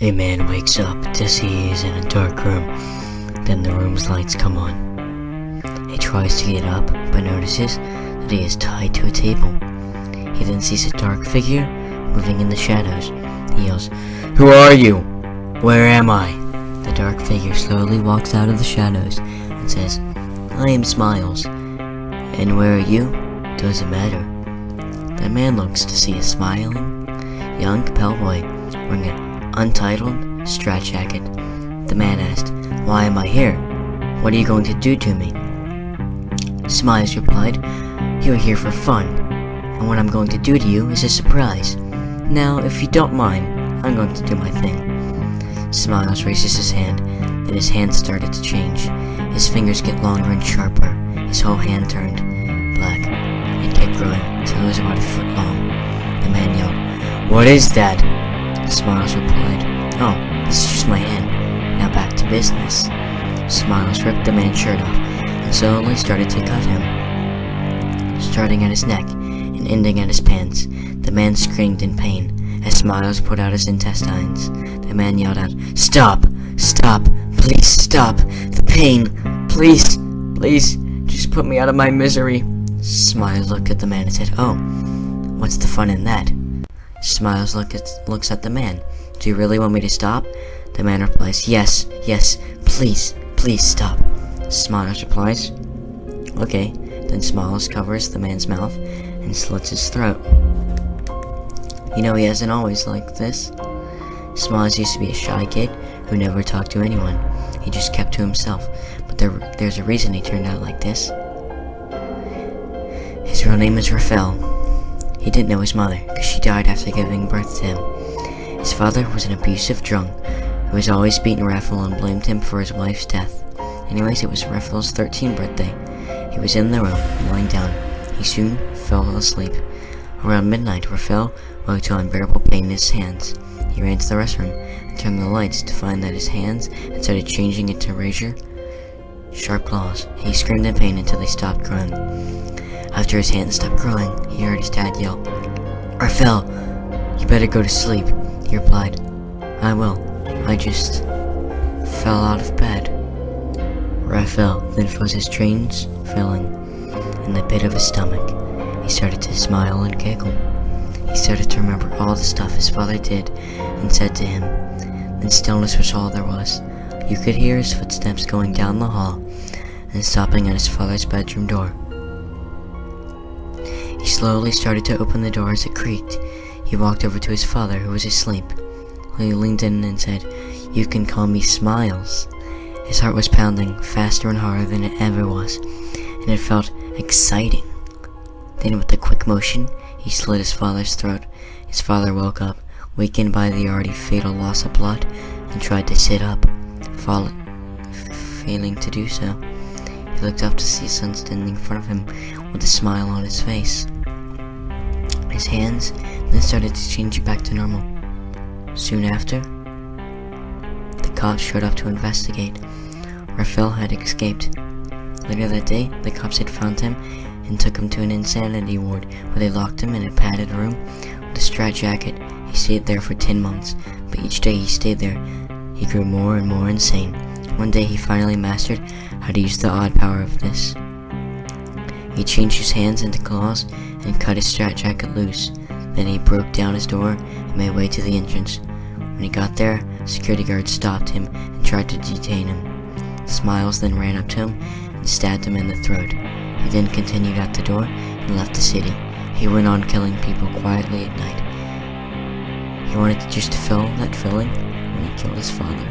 A man wakes up to see he is in a dark room. Then the room's lights come on. He tries to get up, but notices that he is tied to a table. He then sees a dark figure moving in the shadows. He yells, "Who are you? Where am I?" The dark figure slowly walks out of the shadows and says, "I am Smiles. And where are you? Doesn't matter." The man looks to see a smiling, young bellboy wearing an untitled strat jacket. The man asked, "Why am I here? What are you going to do to me?" Smiles replied, "You are here for fun, and what I'm going to do to you is a surprise. Now, if you don't mind, I'm going to do my thing." Smiles raises his hand, then his hand started to change. His fingers get longer and sharper. His whole hand turned black. It kept growing till it was about a foot long. The man yelled, "What is that?" Smiles replied, "Oh, this is just my hand. Now back to business." Smiles ripped the man's shirt off and slowly started to cut him, starting at his neck and ending at his pants. The man screamed in pain as Smiles put out his intestines. The man yelled out, "Stop! Stop! Please stop! The pain! Please! Please! Just put me out of my misery!" Smiles looked at the man and said, "Oh, what's the fun in that?" Smiles looks at the man. "Do you really want me to stop?" The man replies, Yes, please, please stop." Smiles replies, "Okay." Then Smiles covers the man's mouth and slits his throat. He hasn't always liked this. Smiles used to be a shy kid who never talked to anyone. He just kept to himself, but there's a reason he turned out like this. His real name is Raphael. He didn't know his mother, because she died after giving birth to him. His father was an abusive drunk, who was always beating Raphael and blamed him for his wife's death. Anyways, it was Raphael's 13th birthday. He was in the room, lying down. He soon fell asleep. Around midnight, Raphael woke to unbearable pain in his hands. He ran to the restroom and turned on the lights to find that his hands had started changing into razor-sharp claws. He screamed in pain until they stopped growing. After his hands stopped growing, he heard his dad yell, "Raphael, you better go to sleep." He replied, "I will. I just fell out of bed." Raphael then felt his trains filling in the pit of his stomach. He started to smile and giggle. He started to remember all the stuff his father did and said to him. Then stillness was all there was. You could hear his footsteps going down the hall and stopping at his father's bedroom door. He slowly started to open the door as it creaked. He walked over to his father, who was asleep. He leaned in and said, "You can call me Smiles." His heart was pounding faster and harder than it ever was, and it felt exciting. Then with a quick motion, he slit his father's throat. His father woke up, weakened by the already fatal loss of blood, and tried to sit up, failing to do so. He looked up to see his son standing in front of him with a smile on his face. His hands then started to change back to normal. Soon after, the cops showed up to investigate. Raphael had escaped. Later that day, the cops had found him and took him to an insanity ward where they locked him in a padded room with a strat jacket. He stayed there for 10 months, but each day he stayed there, he grew more and more insane. One day he finally mastered how to use the odd power of this. He changed his hands into claws and cut his strat jacket loose. Then he broke down his door and made way to the entrance. When he got there, security guards stopped him and tried to detain him. Smiles then ran up to him and stabbed him in the throat. He then continued out the door and left the city. He went on killing people quietly at night. He wanted just to feel that feeling when he killed his father.